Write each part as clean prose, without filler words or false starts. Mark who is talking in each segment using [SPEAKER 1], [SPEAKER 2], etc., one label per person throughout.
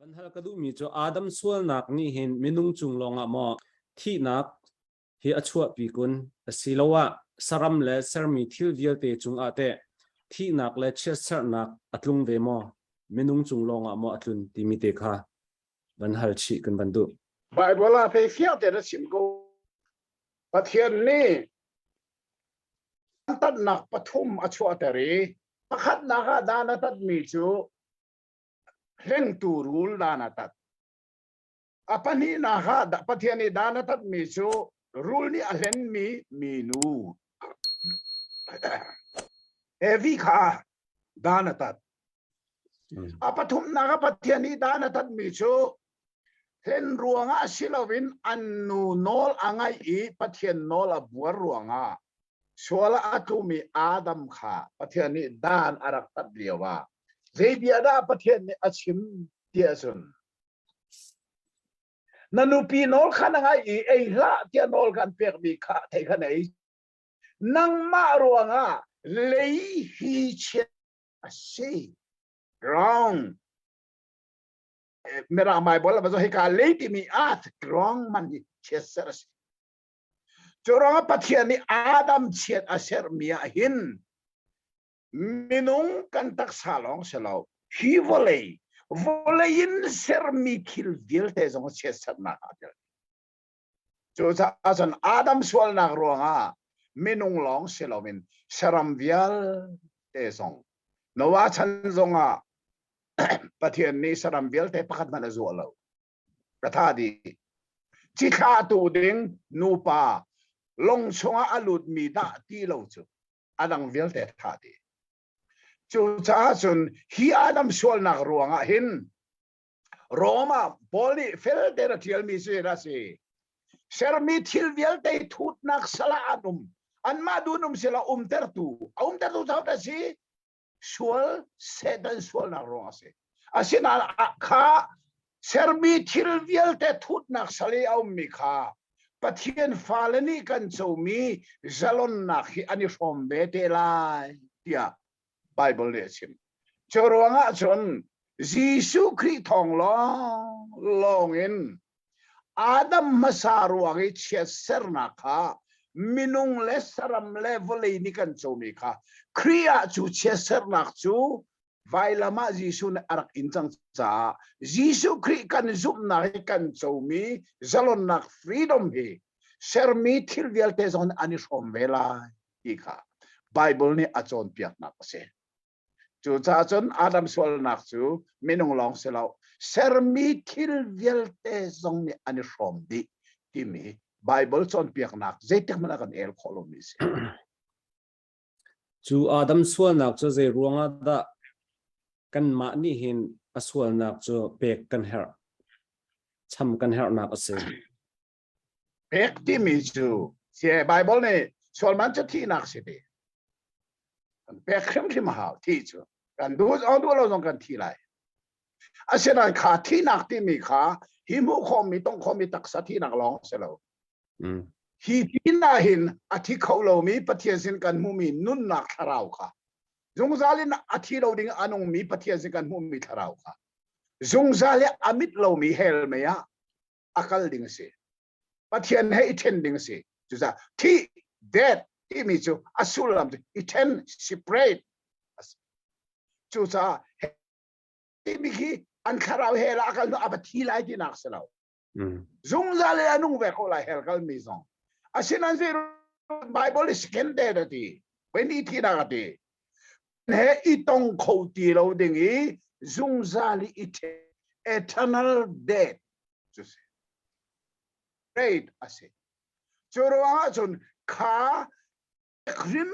[SPEAKER 1] Kan hal kadu mi cho Adam sual nak ni hin minung chung longa mo thi nak hi achua pi kun asilawa saram le sermi thil vial te chung ate thi nak le chesar nak atlung ve mo minung chung longa mo atlun timi te kha ban hal chi kan bandu
[SPEAKER 2] Bible la pe fiat te sim go pathian ni tat nak pathum achua tari pakhat na ga dana tat mi chu hleng tu rul dana tat apani na ga da pathian ni dana tat mi chu rul ni ahlen mi nu evi kha dana tat apathum na ga pathian ni dana tat mi chu hen ruanga silawin annu nol angai I pathian nol abuar ruanga sola atumi Adam kha pathian ni dan arak tat liawa zebiada pathian ni achim tiasun nanupi nol khanangai ei la tia nol kan pek bi kha thei khanai nang ma ruanga lei hi che ase wrong mera mai bola bazo heka lady mi at wrong man cheseras choranga pathian ni Adam chet aser mia hin minung kan tak salong selo hi volein ser mi kil vil te zong chesat na atel cho sa asan Adam swal na ruanga minung long selo min saram vial te zong nowa chan zonga pathian ni saram vial te pakhat man azu lo katha di chi kha tu ding nu pa long chunga alut mi da ti lo chu adang vial te tha di chu cha chun hi Adam swal na ruanga hin Roma poli fel de ra thial mi se ra se ser mi thil vial te thut nak sala adum an ma dunum sila ter tu thau ta si swal sedan swal na ruanga se asina kha sermi thil vial te thut nak sali mi kha pathian falani kan chomi zalon na khi ani from be te lai tia Bible le sim chorwanga chon Jisu Christ thong long in Adam masaruangi cheser na kha minung le saram level ni kan chomi kha kriya chu cheser nak chu vailama Jisu na arak inchang cha Jisu Christ kan zup na kan chomi zalon nak freedom he sermi thil vial te zon ani som vela ikha Bible ni achon piak na se chu cha chon Adam swal nak chu minung long selau sermi thil vial te zong ni ani som di timi Bible chon piak nak zeitek mana kan el kholomi se
[SPEAKER 1] chu Adam sual nak cho ze ruanga da kan ma ni hin aswal nak cho pek kan her cham kan her nak ase
[SPEAKER 2] pek timi chu se Bible ne swal man cha thi nak se de pek khem thi ma ha thi chu kan du on du lo zong kan thi lai asena kha thi nak timi kha hi mu khom mi tong khom mi tak sa thi nak long se lo hi na hin athi kholo mi pathian sin kan mu mi nun nak tharau kha zung zalin athi lo ding anong mi pathian sin kan mu mi tharau kha zung zale amit lo mi hel me ya akal ding se pathian he iten ding se chu za thi that ti mi chu asul lam iten separate chu za ti mi ki an kharau he la akal no abathi lai ti nak se lo zung zale anung ve ko la hel kal mi zong asinan se Bible is kended ti when it ti na ti he itong khoti lo ding I zung zali eternal death just great ase chorwa chon kha krim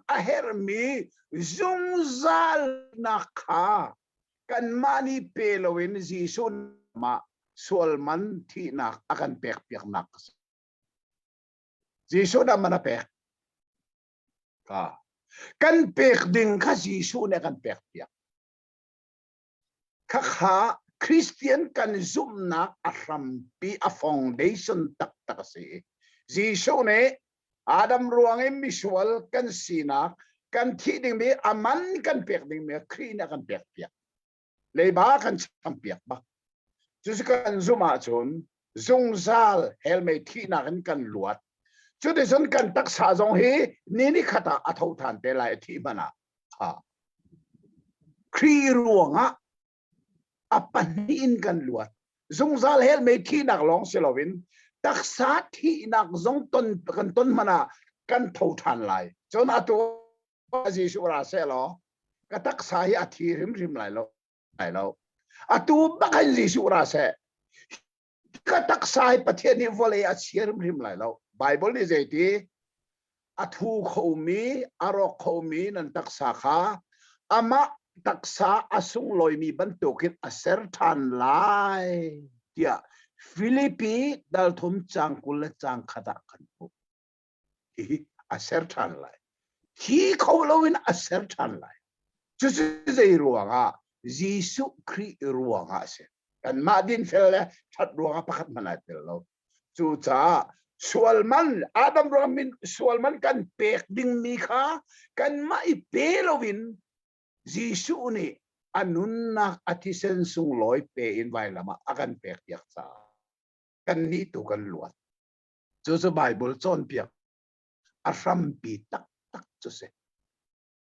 [SPEAKER 2] aher mi zung zal na kha kan mani pelowin Jisu ma solman thi na akan pek nak Jisu na mana pek ka kan pek ding kha Jisu ne kan pek kha Christian kan zoom na arampi a foundation tak se Jisu ne Adam ruang visual kan sina kan thi ding mi aman kan pek ding mi kri na kan pek leba kan champiak ba chú sẽ cần zuma chun zung zal helmet thi na kan luat chú để dân cần tác xa dòng hi nini khata athau than te lại thi mana kri ruanga apan in kan luat zung zal helmet thi nak long selovin tác xa thi nak zong ton mana kan thau than lại cho na tu gì su ra se lo ka tác xa hi athi rim lại lo atu bakan gì su ra se ka tak sai pathian ni vole a chiam rim lai lo bible ni zeti athu khomi arok khomi nan tak sa kha ama taksa asung loi mi ban tokin aser than lai tia Philippi dal thum chang kul chang khata kan pu aser than lai hi khowlowin aser than lai chu zai ruanga Jisu Kri ruanga se kan madin fel that ruanga pakhat manat lo chu cha Sualman Adam Ramin Sualman kan pek ding mi kha kan mai pelowin Jisu ni anun na atisen sung loi pe in vai lama akan pek yak sa kan ni tu kan luat chu Bible chon piak aram pi tak tak chu se